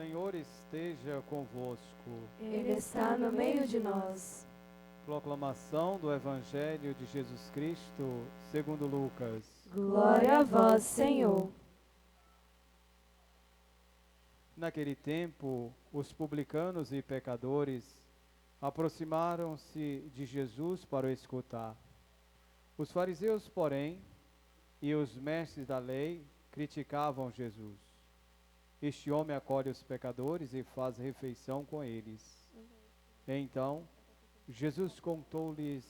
Senhor esteja convosco. Ele está no meio de nós. Proclamação do Evangelho de Jesus Cristo, segundo Lucas. Glória a vós, Senhor. Naquele tempo, os publicanos e pecadores aproximaram-se de Jesus para o escutar. Os fariseus, porém, e os mestres da lei criticavam Jesus. Este homem acolhe os pecadores e faz refeição com eles. Então, Jesus contou-lhes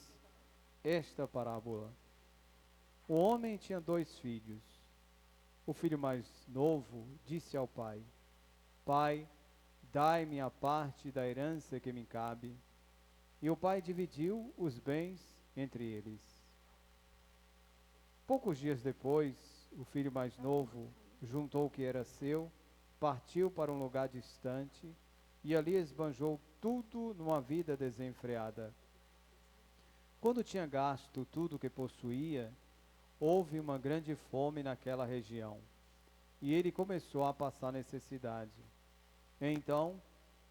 esta parábola. O homem tinha 2 filhos. O filho mais novo disse ao pai: Pai, dai-me a parte da herança que me cabe. E o pai dividiu os bens entre eles. Poucos dias depois, o filho mais novo juntou o que era seu, partiu para um lugar distante e ali esbanjou tudo numa vida desenfreada. Quando tinha gasto tudo o que possuía, houve uma grande fome naquela região e ele começou a passar necessidade. Então,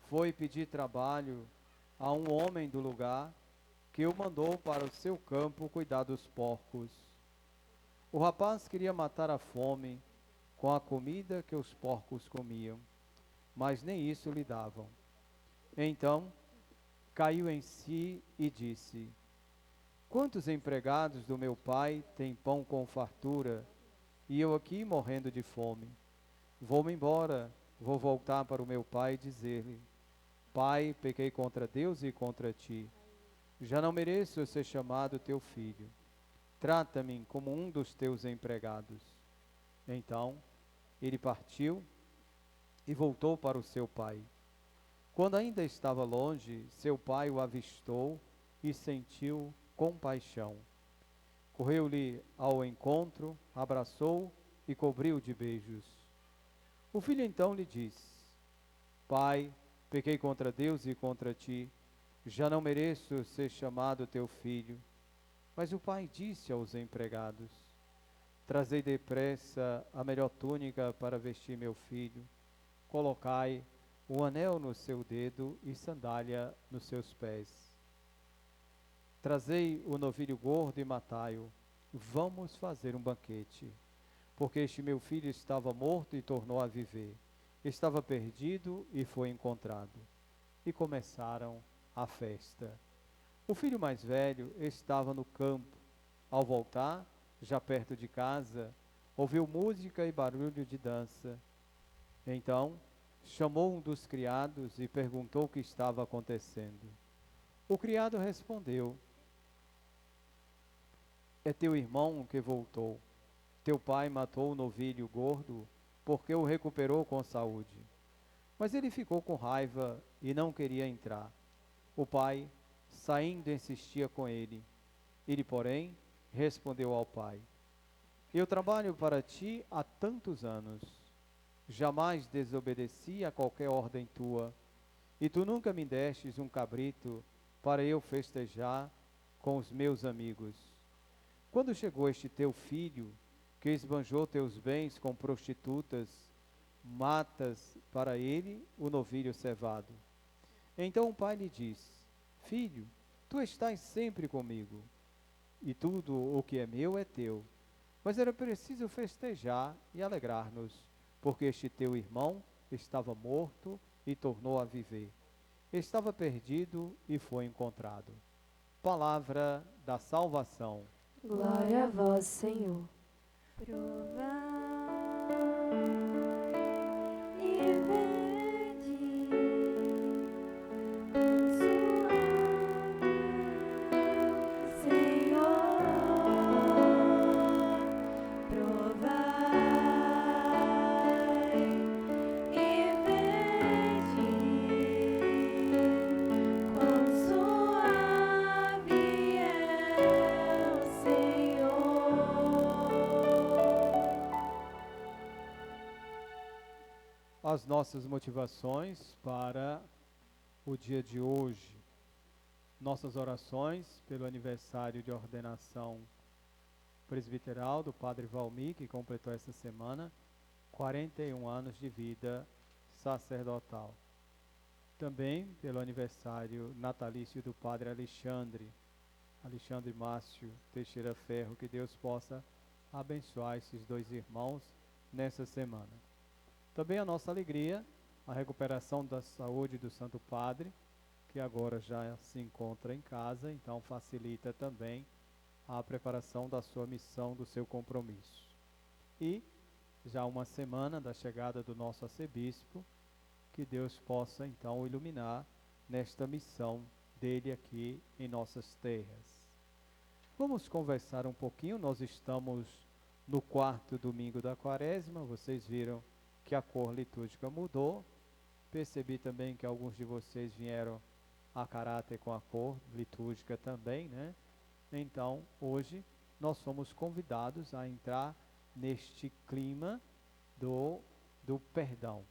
foi pedir trabalho a um homem do lugar que o mandou para o seu campo cuidar dos porcos. O rapaz queria matar a fome com a comida que os porcos comiam, mas nem isso lhe davam. Então, caiu em si e disse: Quantos empregados do meu pai têm pão com fartura, e eu aqui morrendo de fome? Vou-me embora, vou voltar para o meu pai e dizer-lhe: Pai, pequei contra Deus e contra ti. Já não mereço ser chamado teu filho. Trata-me como um dos teus empregados. Então, ele partiu e voltou para o seu pai. Quando ainda estava longe, seu pai o avistou e sentiu compaixão. Correu-lhe ao encontro, abraçou e cobriu de beijos. O filho então lhe disse: Pai, pequei contra Deus e contra ti, já não mereço ser chamado teu filho. Mas o pai disse aos empregados: Trazei depressa a melhor túnica para vestir meu filho, colocai um anel no seu dedo e sandália nos seus pés. Trazei o novilho gordo e matai-o. Vamos fazer um banquete. Porque este meu filho estava morto e tornou a viver. Estava perdido e foi encontrado. E começaram a festa. O filho mais velho estava no campo. Ao voltar, já perto de casa, ouviu música e barulho de dança. Então, chamou um dos criados e perguntou o que estava acontecendo. O criado respondeu: É teu irmão que voltou. Teu pai matou o novilho gordo porque o recuperou com saúde. Mas ele ficou com raiva e não queria entrar. O pai, saindo, insistia com ele. Ele, porém, respondeu ao pai: Eu trabalho para ti há tantos anos. Jamais desobedeci a qualquer ordem tua, e tu nunca me destes um cabrito para eu festejar com os meus amigos. Quando chegou este teu filho, que esbanjou teus bens com prostitutas, matas para ele o novilho cevado. Então o pai lhe disse: Filho, tu estás sempre comigo, e tudo o que é meu é teu. Mas era preciso festejar e alegrar-nos, porque este teu irmão estava morto e tornou a viver. Estava perdido e foi encontrado. Palavra da salvação. Glória a vós, Senhor. Provai e vede quão suave é o Senhor. Provai e vede quão suave é o Senhor. As nossas motivações para o dia de hoje. Nossas orações pelo aniversário de ordenação presbiteral do Padre Valmir, que completou essa semana 41 anos de vida sacerdotal. Também pelo aniversário natalício do Padre Alexandre Márcio Teixeira Ferro, que Deus possa abençoar esses dois irmãos nessa semana. Também a nossa alegria, a recuperação da saúde do Santo Padre, que agora já se encontra em casa, então facilita também a preparação da sua missão, do seu compromisso. E já uma semana da chegada do nosso arcebispo, que Deus possa então o iluminar nesta missão dele aqui em nossas terras. Vamos conversar um pouquinho, nós estamos no 4º domingo da Quaresma, vocês viram que a cor litúrgica mudou, percebi também que alguns de vocês vieram a caráter com a cor litúrgica também, né? Então, hoje, nós somos convidados a entrar neste clima do perdão,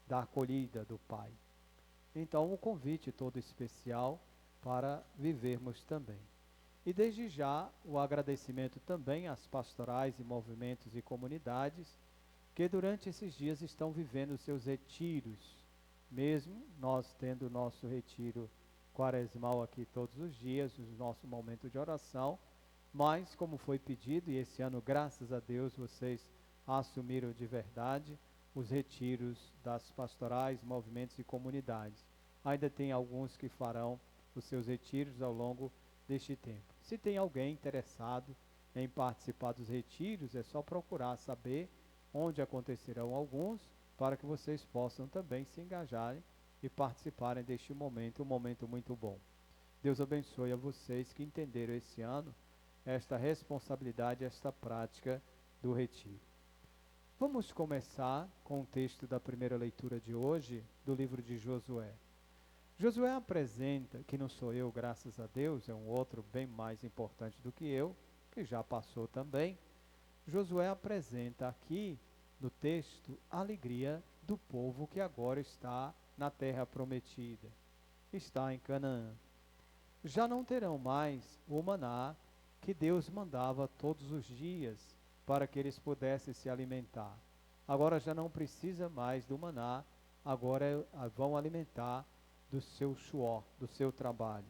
da acolhida do Pai. Então, um convite todo especial para vivermos também. E desde já, o agradecimento também às pastorais e movimentos e comunidades que durante esses dias estão vivendo seus retiros, mesmo nós tendo o nosso retiro quaresmal aqui todos os dias, o nosso momento de oração, mas como foi pedido, e esse ano, graças a Deus, vocês assumiram de verdade os retiros das pastorais, movimentos e comunidades. Ainda tem alguns que farão os seus retiros ao longo deste tempo. Se tem alguém interessado em participar dos retiros, é só procurar saber onde acontecerão alguns, para que vocês possam também se engajarem e participarem deste momento, um momento muito bom. Deus abençoe a vocês que entenderam esse ano esta responsabilidade, esta prática do retiro. Vamos começar com o texto da primeira leitura de hoje, do livro de Josué. Josué apresenta, que não sou eu, graças a Deus, é um outro bem mais importante do que eu, que já passou também. Josué apresenta aqui, no texto, a alegria do povo que agora está na terra prometida, está em Canaã. Já não terão mais o maná que Deus mandava todos os dias para que eles pudessem se alimentar. Agora já não precisa mais do maná, agora vão alimentar do seu suor, do seu trabalho.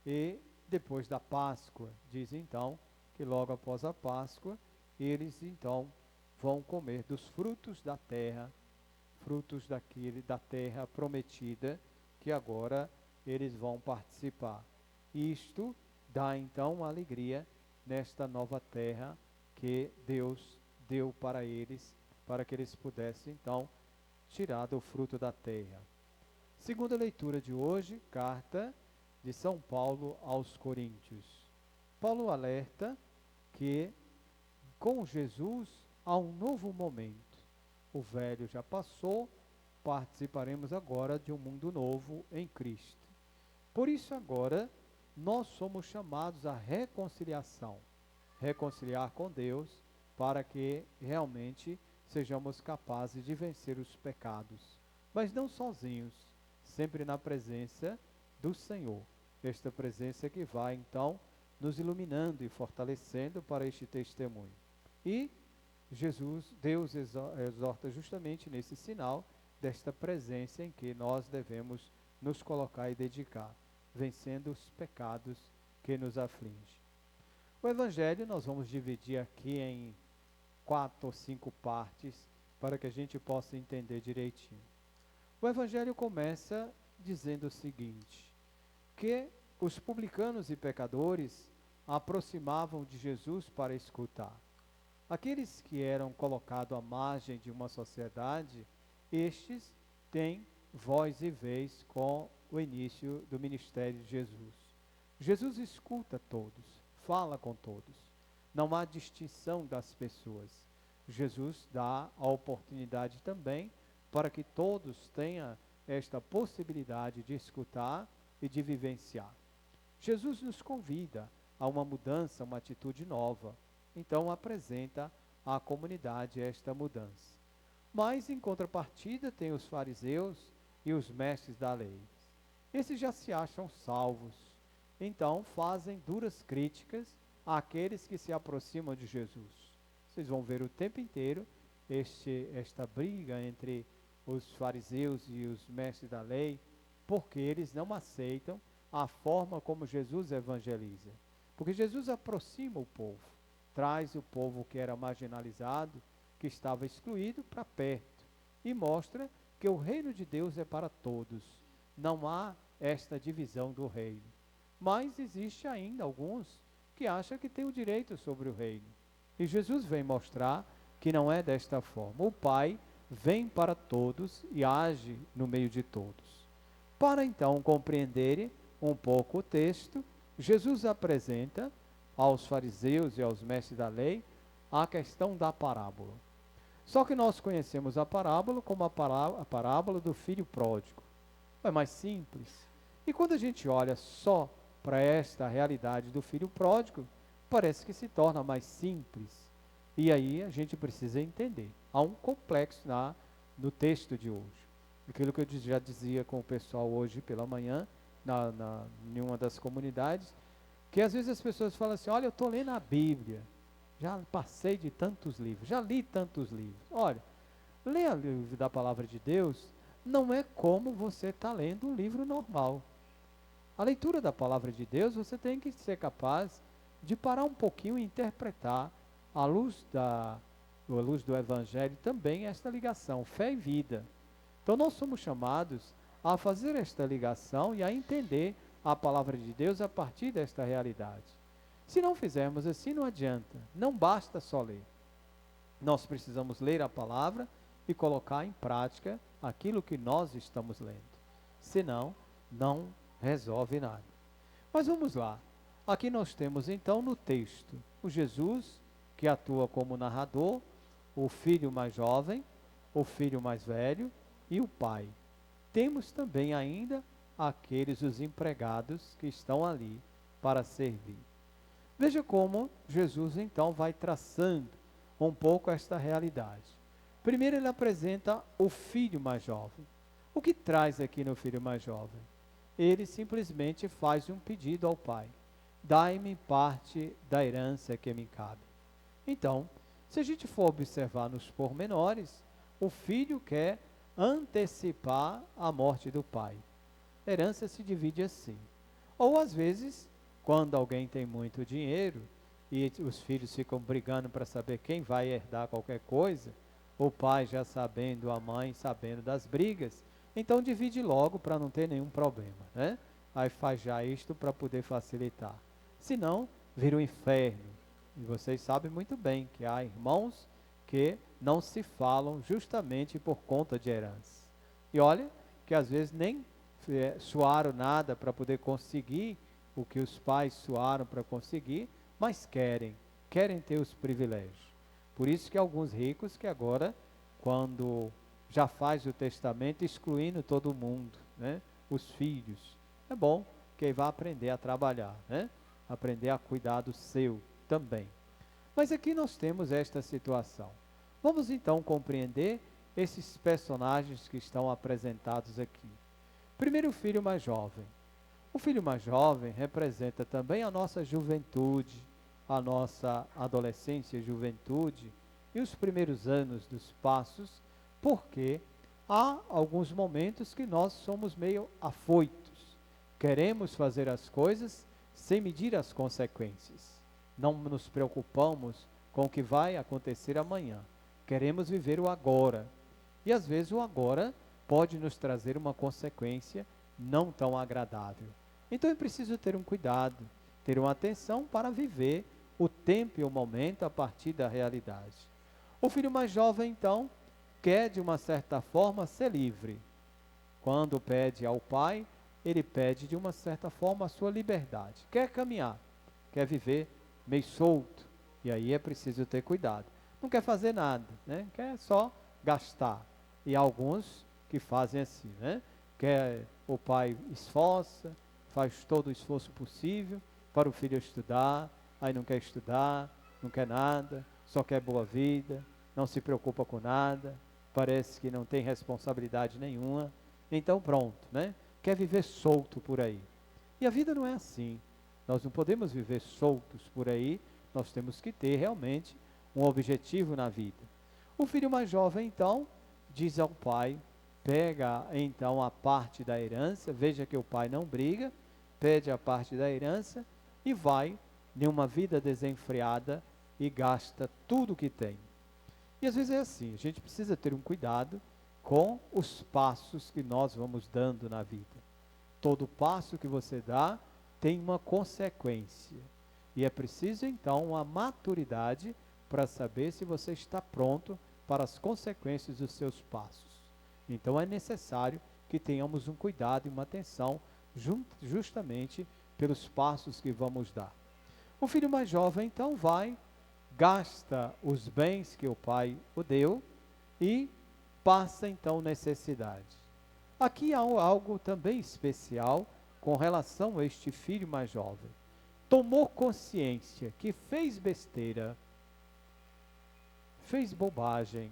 E depois da Páscoa, diz então, que logo após a Páscoa, eles então vão comer dos frutos da terra, frutos da terra prometida, que agora eles vão participar. Isto dá então uma alegria nesta nova terra que Deus deu para eles, para que eles pudessem então tirar do fruto da terra. Segunda leitura de hoje, carta de São Paulo aos Coríntios. Paulo alerta que com Jesus há um novo momento. O velho já passou, participaremos agora de um mundo novo em Cristo. Por isso agora nós somos chamados à reconciliação, reconciliar com Deus, para que realmente sejamos capazes de vencer os pecados, mas não sozinhos, sempre na presença do Senhor. Esta presença que vai então nos iluminando e fortalecendo para este testemunho. E Deus exorta justamente nesse sinal desta presença em que nós devemos nos colocar e dedicar, vencendo os pecados que nos afligem. O Evangelho nós vamos dividir aqui em 4 ou 5 partes, para que a gente possa entender direitinho. O Evangelho começa dizendo o seguinte, que os publicanos e pecadores aproximavam de Jesus para escutar. Aqueles que eram colocados à margem de uma sociedade, estes têm voz e vez com o início do ministério de Jesus. Jesus escuta todos, fala com todos. Não há distinção das pessoas. Jesus dá a oportunidade também para que todos tenham esta possibilidade de escutar e de vivenciar. Jesus nos convida a uma mudança, uma atitude nova. Então apresenta à comunidade esta mudança. Mas em contrapartida tem os fariseus e os mestres da lei. Esses já se acham salvos. Então fazem duras críticas àqueles que se aproximam de Jesus. Vocês vão ver o tempo inteiro esta briga entre os fariseus e os mestres da lei, porque eles não aceitam a forma como Jesus evangeliza. Porque Jesus aproxima o povo, traz o povo que era marginalizado, que estava excluído, para perto, e mostra que o reino de Deus é para todos. Não há esta divisão do reino. Mas existe ainda alguns que acham que têm o direito sobre o reino. E Jesus vem mostrar que não é desta forma. O Pai vem para todos e age no meio de todos. Para então compreenderem um pouco o texto, Jesus apresenta aos fariseus e aos mestres da lei a questão da parábola. Só que nós conhecemos a parábola como a parábola do filho pródigo. É mais simples. E quando a gente olha só para esta realidade do filho pródigo, parece que se torna mais simples. E aí a gente precisa entender. Há um complexo no texto de hoje. Aquilo que eu já dizia com o pessoal hoje pela manhã, em uma das comunidades, que às vezes as pessoas falam assim, olha, eu estou lendo a Bíblia, já passei de tantos livros, já li tantos livros. Olha, ler o livro da Palavra de Deus não é como você está lendo um livro normal. A leitura da Palavra de Deus, você tem que ser capaz de parar um pouquinho e interpretar à luz do Evangelho também esta ligação, fé e vida. Então nós somos chamados a fazer esta ligação e a entender a Palavra de Deus a partir desta realidade. Se não fizermos assim, não adianta, não basta só ler. Nós precisamos ler a Palavra e colocar em prática aquilo que nós estamos lendo. Senão, não resolve nada. Mas vamos lá. Aqui nós temos então no texto o Jesus, que atua como narrador, o filho mais jovem, o filho mais velho e o pai. Temos também ainda os empregados que estão ali para servir. Veja como Jesus então vai traçando um pouco esta realidade. Primeiro ele apresenta o filho mais jovem. O que traz aqui no filho mais jovem? Ele simplesmente faz um pedido ao pai: dai-me parte da herança que me cabe. Então, se a gente for observar nos pormenores, o filho quer antecipar a morte do pai. A herança se divide assim. Ou às vezes, quando alguém tem muito dinheiro e os filhos ficam brigando para saber quem vai herdar qualquer coisa, o pai já sabendo, a mãe sabendo das brigas, então divide logo para não ter nenhum problema, né? Aí faz já isto para poder facilitar. Senão, vira um inferno. E vocês sabem muito bem que há irmãos que não se falam justamente por conta de herança. E olha que às vezes nem suaram nada para poder conseguir o que os pais suaram para conseguir, mas querem ter os privilégios. Por isso que alguns ricos que agora, quando já faz o testamento, excluindo todo mundo, né? Os filhos. É bom que ele vá aprender a trabalhar, né? Aprender a cuidar do seu também. Mas aqui nós temos esta situação. Vamos então compreender esses personagens que estão apresentados aqui. Primeiro, o filho mais jovem. O filho mais jovem representa também a nossa juventude, a nossa adolescência e juventude e os primeiros anos dos passos, porque há alguns momentos que nós somos meio afoitos. Queremos fazer as coisas sem medir as consequências. Não nos preocupamos com o que vai acontecer amanhã. Queremos viver o agora. E às vezes o agora pode nos trazer uma consequência não tão agradável. Então é preciso ter um cuidado, ter uma atenção para viver o tempo e o momento a partir da realidade. O filho mais jovem, então, quer de uma certa forma ser livre. Quando pede ao pai, ele pede de uma certa forma a sua liberdade. Quer caminhar, quer viver meio solto. E aí é preciso ter cuidado. Não quer fazer nada, né? Quer só gastar. E há alguns que fazem assim, né? O pai esforça, faz todo o esforço possível para o filho estudar, aí não quer estudar, não quer nada, só quer boa vida, não se preocupa com nada, parece que não tem responsabilidade nenhuma. Então pronto, né? Quer viver solto por aí. E a vida não é assim. Nós não podemos viver soltos por aí, nós temos que ter realmente um objetivo na vida. O filho mais jovem, então, diz ao pai: pega então a parte da herança, veja que o pai não briga, pede a parte da herança e vai em uma vida desenfreada e gasta tudo que tem. E às vezes é assim, a gente precisa ter um cuidado com os passos que nós vamos dando na vida. Todo passo que você dá tem uma consequência. E é preciso então uma maturidade para saber se você está pronto para as consequências dos seus passos. Então é necessário que tenhamos um cuidado e uma atenção justamente pelos passos que vamos dar. O filho mais jovem então vai, gasta os bens que o pai o deu e passa então necessidade. Aqui há algo também especial com relação a este filho mais jovem. Tomou consciência que fez besteira, fez bobagem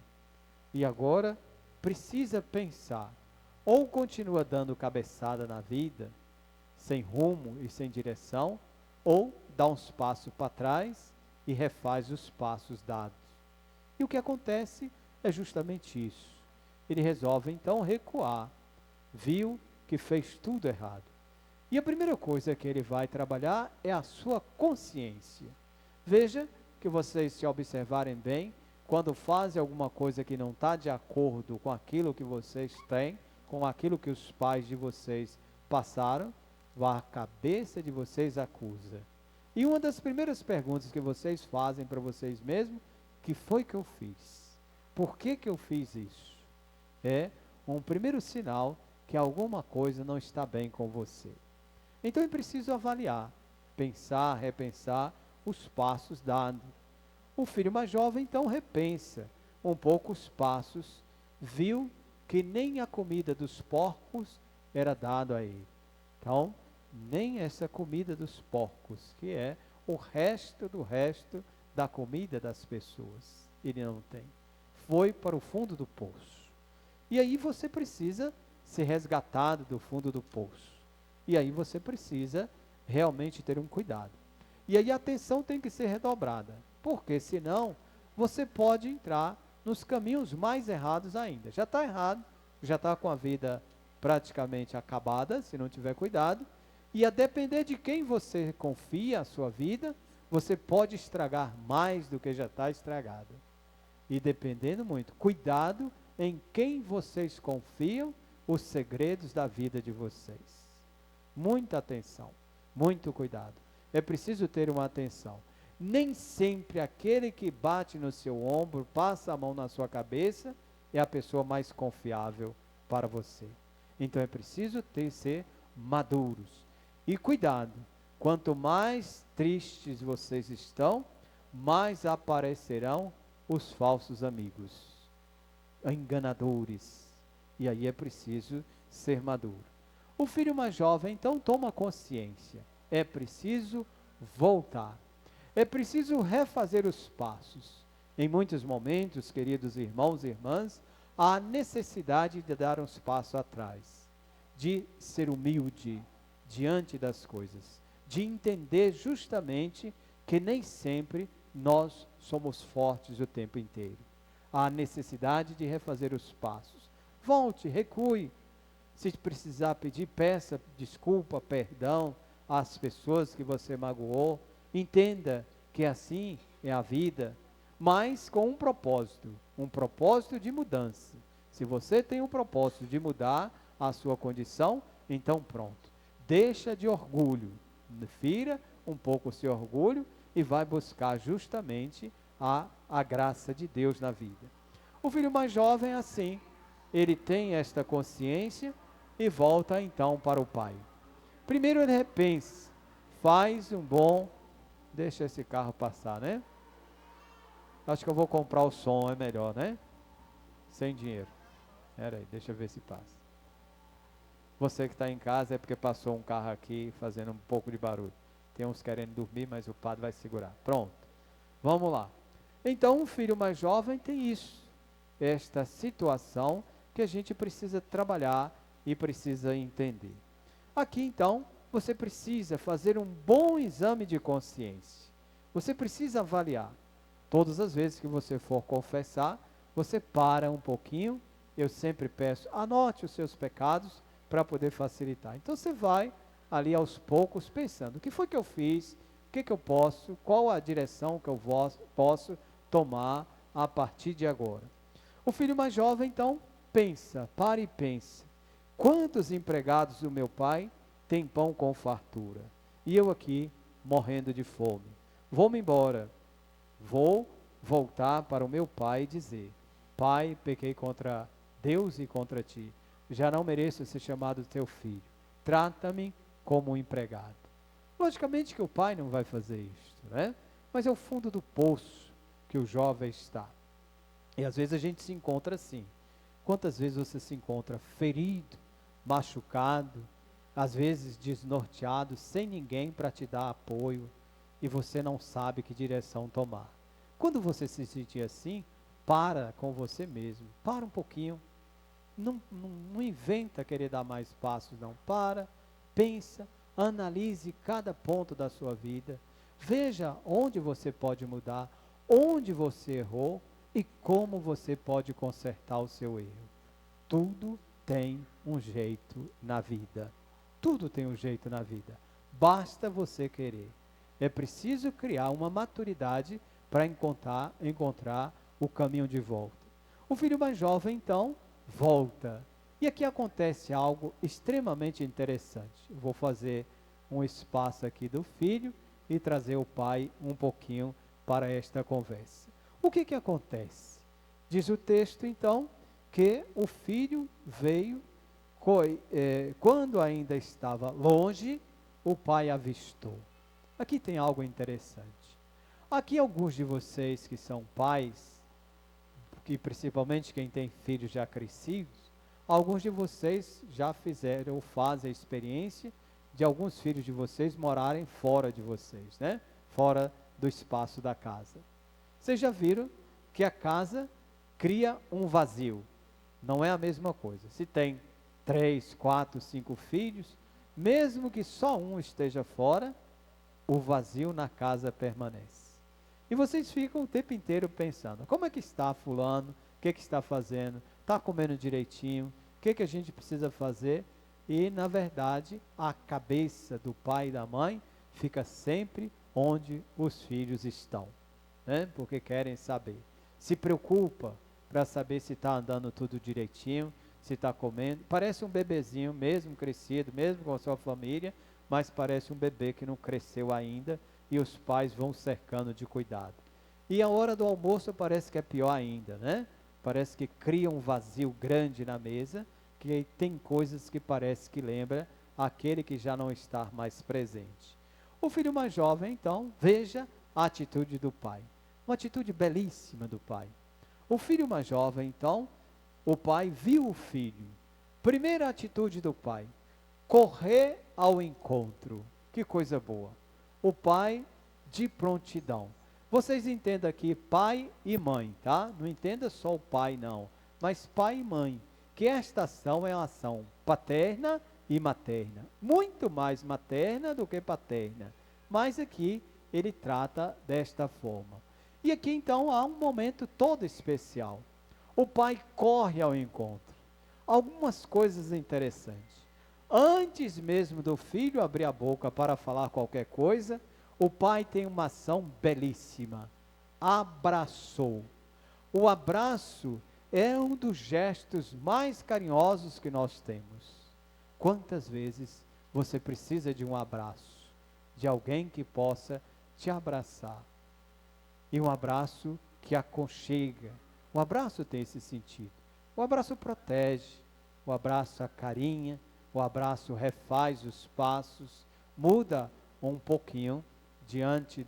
e agora precisa pensar, ou continua dando cabeçada na vida, sem rumo e sem direção, ou dá uns passos para trás e refaz os passos dados. E o que acontece é justamente isso. Ele resolve então recuar, viu que fez tudo errado. E a primeira coisa que ele vai trabalhar é a sua consciência. Veja que vocês, se observarem bem, quando fazem alguma coisa que não está de acordo com aquilo que vocês têm, com aquilo que os pais de vocês passaram, a cabeça de vocês acusa. E uma das primeiras perguntas que vocês fazem para vocês mesmos, que foi que eu fiz? Por que eu fiz isso? É um primeiro sinal que alguma coisa não está bem com você. Então é preciso avaliar, pensar, repensar os passos dados. O filho mais jovem então repensa um pouco os passos, viu que nem a comida dos porcos era dado a ele. Então, nem essa comida dos porcos, que é o resto do resto da comida das pessoas, ele não tem. Foi para o fundo do poço. E aí você precisa ser resgatado do fundo do poço. E aí você precisa realmente ter um cuidado. E aí a atenção tem que ser redobrada, porque senão você pode entrar nos caminhos mais errados ainda. Já está errado, já está com a vida praticamente acabada, se não tiver cuidado, e a depender de quem você confia a sua vida, você pode estragar mais do que já está estragada. E dependendo muito, cuidado em quem vocês confiam os segredos da vida de vocês. Muita atenção, muito cuidado. É preciso ter uma atenção. Nem sempre aquele que bate no seu ombro, passa a mão na sua cabeça, é a pessoa mais confiável para você. Então é preciso ser maduros. E cuidado, quanto mais tristes vocês estão, mais aparecerão os falsos amigos, enganadores. E aí é preciso ser maduro. O filho mais jovem então toma consciência. É preciso voltar. É preciso refazer os passos. Em muitos momentos, queridos irmãos e irmãs, há necessidade de dar uns passos atrás, de ser humilde diante das coisas, de entender justamente que nem sempre nós somos fortes o tempo inteiro. Há necessidade de refazer os passos. Volte, recue. Se precisar pedir, peça desculpa, perdão às pessoas que você magoou. Entenda que assim é a vida, mas com um propósito de mudança. Se você tem um propósito de mudar a sua condição, então pronto. Deixa de orgulho, fira um pouco o seu orgulho e vai buscar justamente a graça de Deus na vida. O filho mais jovem, assim, ele tem esta consciência e volta então para o pai. Primeiro ele repensa, faz um bom... Deixa esse carro passar, né? Acho que eu vou comprar o som, é melhor, né? Sem dinheiro. Espera aí, deixa eu ver se passa. Você que está em casa é porque passou um carro aqui fazendo um pouco de barulho. Tem uns querendo dormir, mas o padre vai segurar. Pronto. Vamos lá. Então, o filho mais jovem tem isso. Esta situação que a gente precisa trabalhar e precisa entender. Aqui, então, você precisa fazer um bom exame de consciência. Você precisa avaliar. Todas as vezes que você for confessar, você para um pouquinho eu sempre peço, anote os seus pecados para poder facilitar. Então você vai ali aos poucos pensando, o que foi que eu fiz, o que eu posso, qual a direção que eu posso tomar a partir de agora. O filho mais jovem, então, pensa, para e pensa, quantos empregados do meu pai têm pão com fartura? E eu aqui, morrendo de fome. Vou-me embora, vou voltar para o meu pai e dizer, pai, pequei contra Deus e contra ti, já não mereço ser chamado teu filho, trata-me como um empregado. Logicamente que o pai não vai fazer isto, né? Mas é o fundo do poço que o jovem está. E às vezes a gente se encontra assim. Quantas vezes você se encontra ferido, machucado, às vezes desnorteado, sem ninguém para te dar apoio, e você não sabe que direção tomar. Quando você se sentir assim, para com você mesmo, para um pouquinho, não inventa querer dar mais passos não, pensa, analise cada ponto da sua vida, veja onde você pode mudar, onde você errou e como você pode consertar o seu erro. Tudo tem um jeito na vida, tudo tem um jeito na vida, basta você querer. É preciso criar uma maturidade para encontrar o caminho de volta. O filho mais jovem, então, volta. E aqui acontece algo extremamente interessante. Eu vou fazer um espaço aqui do filho e trazer o pai um pouquinho para esta conversa. O que acontece? Diz o texto, então, que o filho veio, quando ainda estava longe, o pai avistou. Aqui tem algo interessante. Aqui alguns de vocês que são pais, que principalmente quem tem filhos já crescidos, alguns de vocês já fizeram ou fazem a experiência de alguns filhos de vocês morarem fora de vocês, né? Fora do espaço da casa. Vocês já viram que a casa cria um vazio. Não é a mesma coisa. Se tem 3, 4, 5 filhos, mesmo que só um esteja fora, o vazio na casa permanece. E vocês ficam o tempo inteiro pensando, como é que está fulano, o que está fazendo, está comendo direitinho, o que a gente precisa fazer? E, na verdade, a cabeça do pai e da mãe fica sempre onde os filhos estão, né? Porque querem saber. Se preocupa para saber se está andando tudo direitinho, se está comendo. Parece um bebezinho, mesmo crescido, mesmo com a sua família, mas parece um bebê que não cresceu ainda e os pais vão cercando de cuidado. E a hora do almoço parece que é pior ainda, né? Parece que cria um vazio grande na mesa, que tem coisas que parece que lembra aquele que já não está mais presente. O filho mais jovem, então, veja a atitude do pai. Uma atitude belíssima do pai. O filho mais jovem, então, o pai viu o filho. Primeira atitude do pai, correr ao encontro. Que coisa boa. O pai de prontidão. Vocês entendam aqui pai e mãe, tá? Não entenda só o pai, não. Mas pai e mãe. Que esta ação é uma ação paterna e materna. Muito mais materna do que paterna. Mas aqui ele trata desta forma. E aqui então há um momento todo especial. O pai corre ao encontro. Algumas coisas interessantes. Antes mesmo do filho abrir a boca para falar qualquer coisa, o pai tem uma ação belíssima. Abraçou. O abraço é um dos gestos mais carinhosos que nós temos. Quantas vezes você precisa de um abraço, de alguém que possa te abraçar? E um abraço que aconchega. O abraço tem esse sentido. O abraço protege, o abraço acarinha, o abraço refaz os passos, muda um pouquinho diante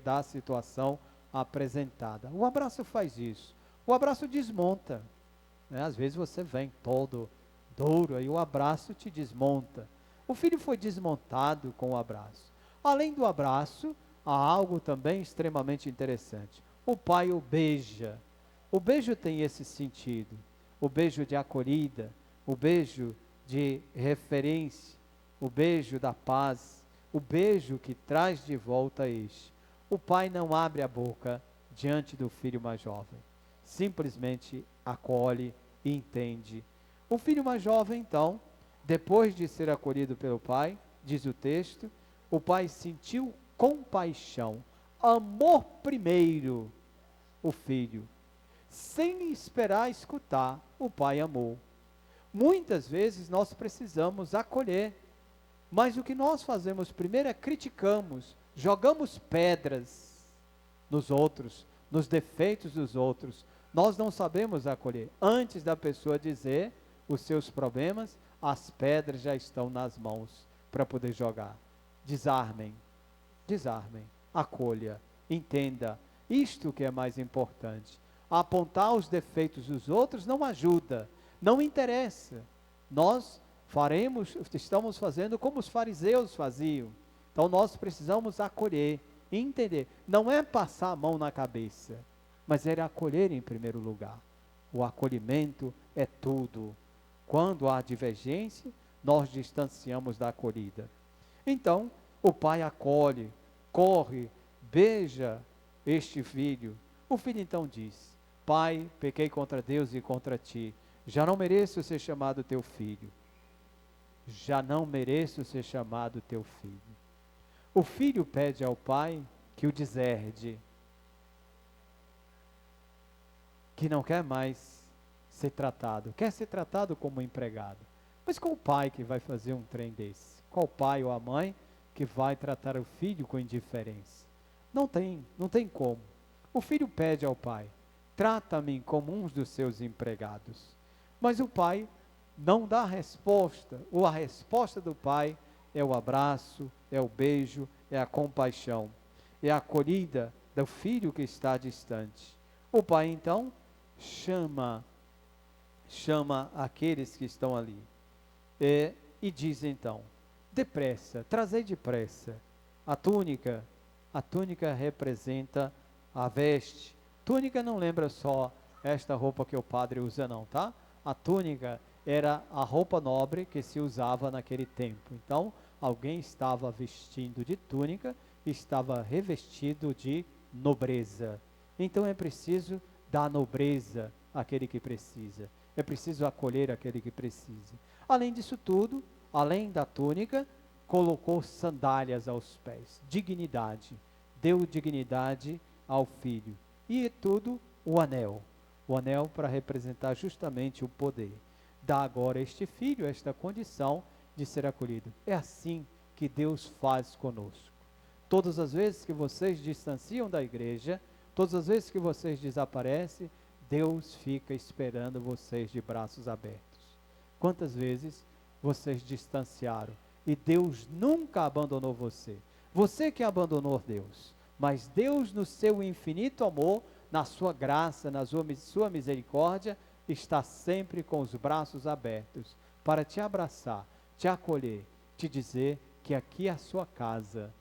da situação apresentada. O abraço faz isso. O abraço desmonta, né? Às vezes você vem todo duro e o abraço te desmonta. O filho foi desmontado com o abraço. Além do abraço, há algo também extremamente interessante. O pai o beija. O beijo tem esse sentido. O beijo de acolhida, o beijo de referência, o beijo da paz, o beijo que traz de volta este. O pai não abre a boca diante do filho mais jovem. Simplesmente acolhe e entende. O filho mais jovem, então, depois de ser acolhido pelo pai, diz o texto, o pai sentiu compaixão, amor primeiro o filho. Sem esperar escutar, o pai amou. Muitas vezes nós precisamos acolher, mas o que nós fazemos primeiro é criticamos, jogamos pedras nos outros, nos defeitos dos outros. Nós não sabemos acolher. Antes da pessoa dizer os seus problemas, as pedras já estão nas mãos para poder jogar. Desarmem, desarmem, acolha, entenda. Isto que é mais importante. Apontar os defeitos dos outros não ajuda, não interessa. Nós estamos fazendo como os fariseus faziam. Então nós precisamos acolher, entender. Não é passar a mão na cabeça, mas é acolher em primeiro lugar. O acolhimento é tudo. Quando há divergência, nós distanciamos da acolhida. Então, o pai acolhe, corre, beija este filho. O filho então diz: Pai, pequei contra Deus e contra ti. Já não mereço ser chamado teu filho. Já não mereço ser chamado teu filho. O filho pede ao pai que o deserde, que não quer mais ser tratado, quer ser tratado como empregado. Mas qual pai que vai fazer um trem desse? Qual pai ou a mãe que vai tratar o filho com indiferença? Não tem como. O filho pede ao pai: trata-me como um dos seus empregados. Mas o pai não dá resposta, ou a resposta do pai é o abraço, é o beijo, é a compaixão, é a acolhida do filho que está distante. O pai então chama aqueles que estão ali e diz então: depressa, trazei depressa a túnica. A túnica representa a veste. Túnica não lembra só esta roupa que o padre usa não, tá? A túnica era a roupa nobre que se usava naquele tempo. Então, alguém estava vestindo de túnica, estava revestido de nobreza. Então é preciso dar nobreza àquele que precisa. É preciso acolher aquele que precisa. Além disso tudo, além da túnica, colocou sandálias aos pés. Dignidade. Deu dignidade ao filho. E tudo, o anel. O anel para representar justamente o poder. Dá agora a este filho esta condição de ser acolhido. É assim que Deus faz conosco. Todas as vezes que vocês distanciam da igreja, todas as vezes que vocês desaparecem, Deus fica esperando vocês de braços abertos. Quantas vezes vocês distanciaram e Deus nunca abandonou você? Você que abandonou Deus, mas Deus no seu infinito amor, na sua graça, na sua misericórdia, está sempre com os braços abertos para te abraçar, te acolher, te dizer que aqui é a sua casa,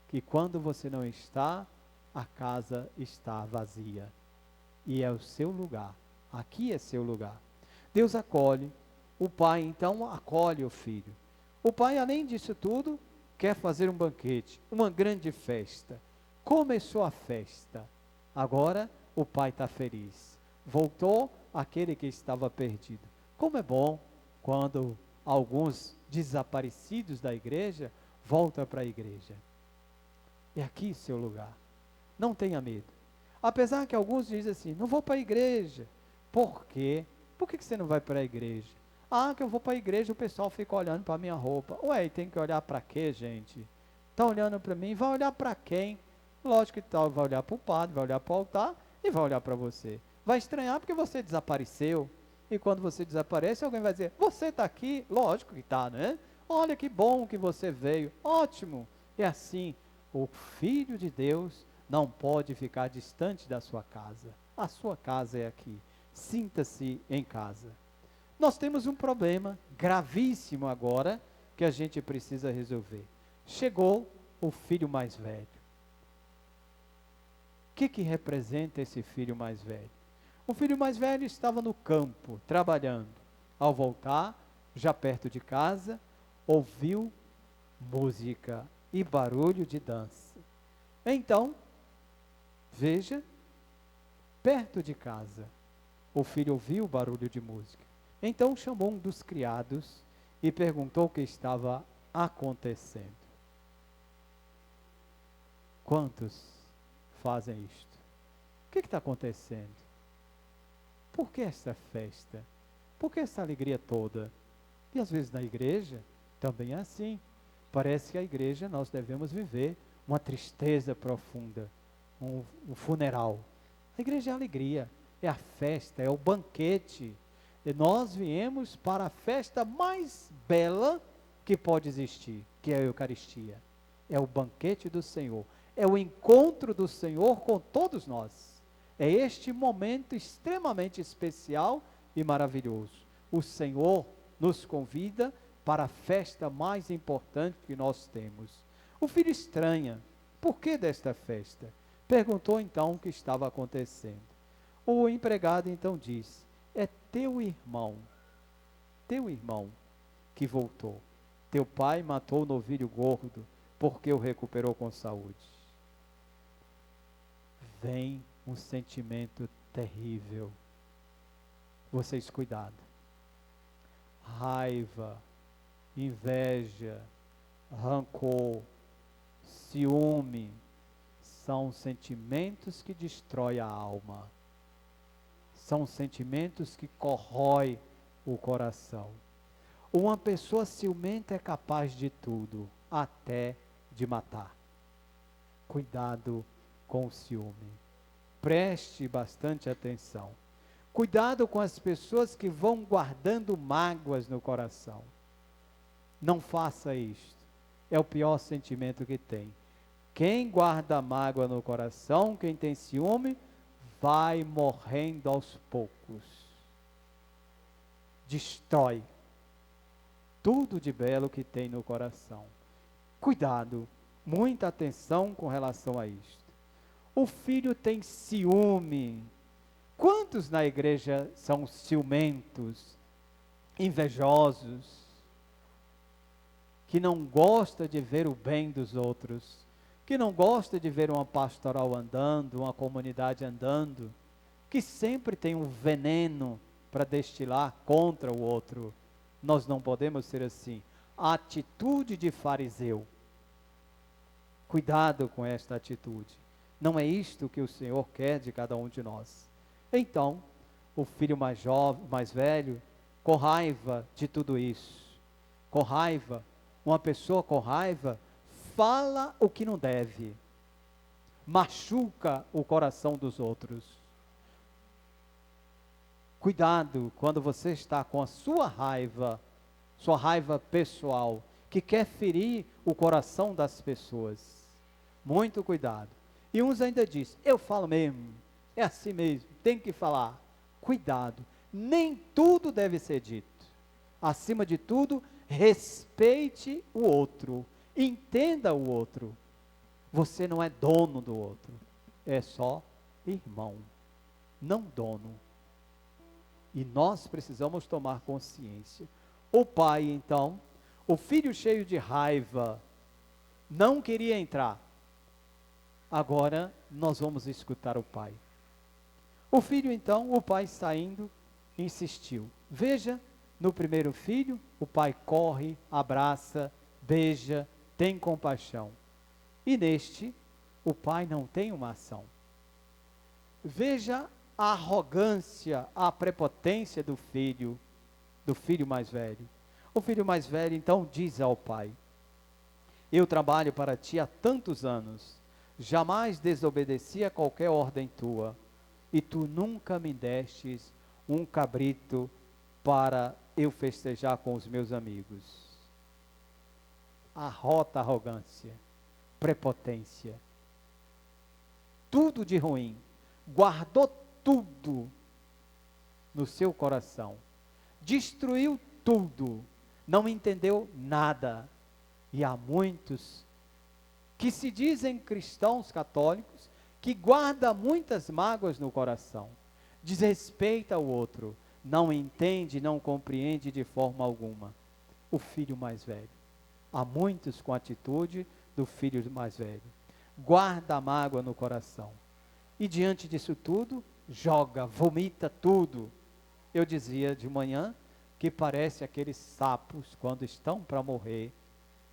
que quando você não está, a casa está vazia e é o seu lugar, aqui é seu lugar. Deus acolhe, o pai então acolhe o filho. O pai, além disso tudo, quer fazer um banquete, uma grande festa. Começou a festa, agora o pai está feliz, voltou aquele que estava perdido. Como é bom quando alguns desaparecidos da igreja voltam para a igreja. É aqui seu lugar. Não tenha medo. Apesar que alguns dizem assim: não vou para a igreja. Por quê? Por que você não vai para a igreja? Ah, que eu vou para a igreja, o pessoal fica olhando para a minha roupa. Ué, tem que olhar para quê, gente? Está olhando para mim? Vai olhar para quem? Lógico que vai olhar para o padre, vai olhar para o altar e vai olhar para você. Vai estranhar porque você desapareceu. E quando você desaparece, alguém vai dizer: você está aqui? Lógico que está, né? Olha que bom que você veio. Ótimo. É assim, o Filho de Deus não pode ficar distante da sua casa. A sua casa é aqui. Sinta-se em casa. Nós temos um problema gravíssimo agora que a gente precisa resolver. Chegou o filho mais velho. O que representa esse filho mais velho? O filho mais velho estava no campo, trabalhando. Ao voltar, já perto de casa, ouviu música e barulho de dança. Então, veja, perto de casa, O filho ouviu o barulho de música. Então chamou um dos criados e perguntou o que estava acontecendo. Quantos fazem isto? O que está acontecendo? Por que esta festa? Por que essa alegria toda? E às vezes na igreja também é assim. Parece que a igreja nós devemos viver uma tristeza profunda, um funeral. A igreja é a alegria, é a festa, é o banquete. E nós viemos para a festa mais bela que pode existir, que é a Eucaristia. É o banquete do Senhor. É o encontro do Senhor com todos nós. É este momento extremamente especial e maravilhoso. O Senhor nos convida para a festa mais importante que nós temos. O filho estranha. Por que desta festa? Perguntou então o que estava acontecendo. O empregado então disse: é teu irmão que voltou. Teu pai matou o novilho gordo, porque o recuperou com saúde. Vem um sentimento terrível. Vocês cuidado. Raiva, inveja, rancor, ciúme, são sentimentos que destroem a alma. São sentimentos que corroem o coração. Uma pessoa ciumenta é capaz de tudo, até de matar. Cuidado com o ciúme. Preste bastante atenção. Cuidado com as pessoas que vão guardando mágoas no coração. Não faça isto. É o pior sentimento que tem. Quem guarda mágoa no coração, quem tem ciúme, vai morrendo aos poucos. Destrói tudo de belo que tem no coração. Cuidado, muita atenção com relação a isto. O filho tem ciúme. Quantos na igreja são ciumentos, invejosos, que não gosta de ver o bem dos outros, que não gosta de ver uma pastoral andando, uma comunidade andando, que sempre tem um veneno para destilar contra o outro? Nós não podemos ser assim. A atitude de fariseu. Cuidado com esta atitude. Não é isto que o Senhor quer de cada um de nós. Então, o filho mais jovem, mais velho, com raiva de tudo isso, com raiva, uma pessoa com raiva, fala o que não deve, machuca o coração dos outros. Cuidado quando você está com a sua raiva pessoal, que quer ferir o coração das pessoas. Muito cuidado. E uns ainda dizem: eu falo mesmo, é assim mesmo, tem que falar. Cuidado, nem tudo deve ser dito. Acima de tudo, respeite o outro, entenda o outro. Você não é dono do outro, é só irmão, não dono. E nós precisamos tomar consciência. O pai, então, o filho cheio de raiva, não queria entrar. Agora nós vamos escutar o pai. O filho, então, o pai saindo, insistiu. Veja, no primeiro filho, o pai corre, abraça, beija, tem compaixão. E neste, o pai não tem uma ação. Veja a arrogância, a prepotência do filho mais velho. O filho mais velho, então, diz ao pai: eu trabalho para ti há tantos anos, jamais desobedeci a qualquer ordem tua, e tu nunca me destes um cabrito para eu festejar com os meus amigos. Arrogância, prepotência, tudo de ruim, guardou tudo no seu coração, destruiu tudo, não entendeu nada. E há muitos que se dizem cristãos católicos, que guarda muitas mágoas no coração, desrespeita o outro, não entende, não compreende de forma alguma. O filho mais velho. Há muitos com a atitude do filho mais velho. Guarda a mágoa no coração. E diante disso tudo, joga, vomita tudo. eu dizia de manhã que parece aqueles sapos quando estão para morrer,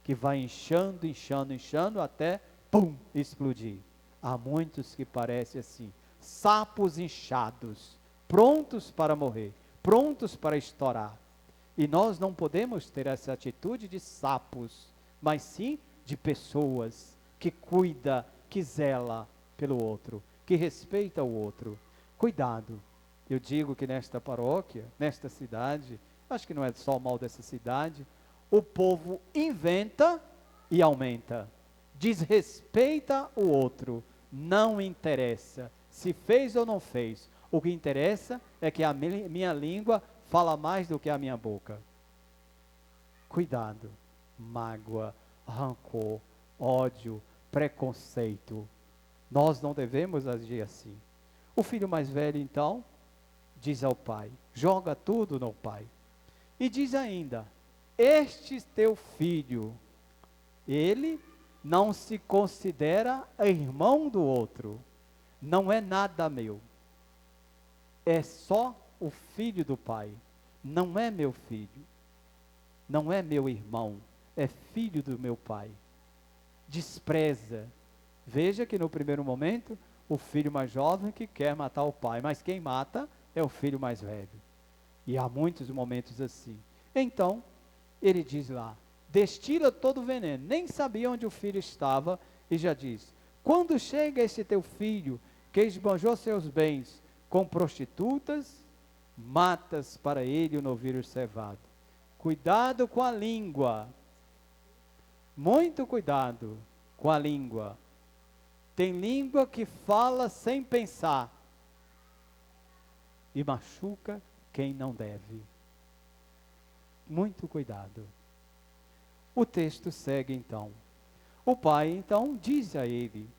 que vai inchando, inchando, inchando até, pum, explodir. Há muitos que parecem assim, sapos inchados, prontos para morrer, prontos para estourar. E nós não podemos ter essa atitude de sapos, mas sim de pessoas que cuida, que zela pelo outro, que respeita o outro. Cuidado. Eu digo que nesta paróquia, nesta cidade, acho que não é só o mal dessa cidade, o povo inventa e aumenta. Desrespeita o outro. Não interessa se fez ou não fez. O que interessa é que a minha língua fala mais do que a minha boca. Cuidado. Mágoa, rancor, ódio, preconceito. Nós não devemos agir assim. O filho mais velho, então, diz ao pai, joga tudo no pai. E diz ainda, este teu filho, ele não se considera irmão do outro, não é nada meu, é só o filho do pai, não é meu filho, não é meu irmão, é filho do meu pai. Despreza. Veja que no primeiro momento, o filho mais jovem que quer matar o pai, mas quem mata é o filho mais velho. E há muitos momentos assim. Então, ele diz lá, destila todo o veneno, nem sabia onde o filho estava, e já diz, quando chega esse teu filho, que esbanjou seus bens com prostitutas, matas para ele o novilho cevado. Cuidado com a língua, muito cuidado com a língua. Tem língua que fala sem pensar e machuca quem não deve. Muito cuidado. O texto segue então. O pai então diz a ele,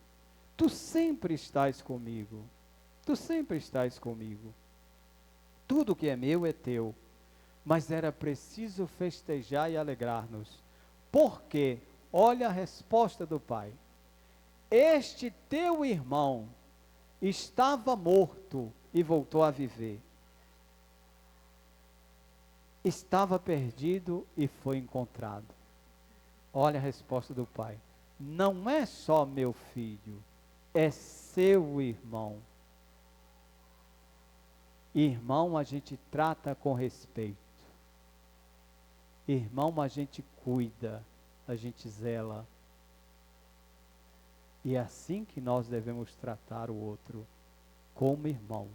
tu sempre estás comigo, tu sempre estás comigo. Tudo que é meu é teu, mas era preciso festejar e alegrar-nos. Porque, olha a resposta do pai, este teu irmão estava morto e voltou a viver. Estava perdido e foi encontrado. Olha a resposta do pai. Não é só meu filho, é seu irmão. Irmão a gente trata com respeito. Irmão a gente cuida, a gente zela. E é assim que nós devemos tratar o outro, como irmão.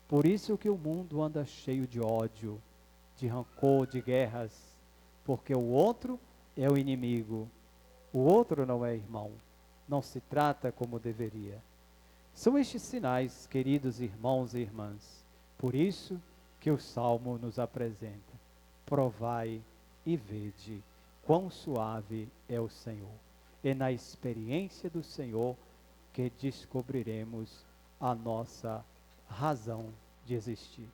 Por isso que o mundo anda cheio de ódio, de rancor, de guerras, porque o outro é o inimigo, o outro não é irmão, não se trata como deveria. São estes sinais, queridos irmãos e irmãs, por isso que o Salmo nos apresenta. Provai e vede quão suave é o Senhor. É na experiência do Senhor que descobriremos a nossa razão de existir.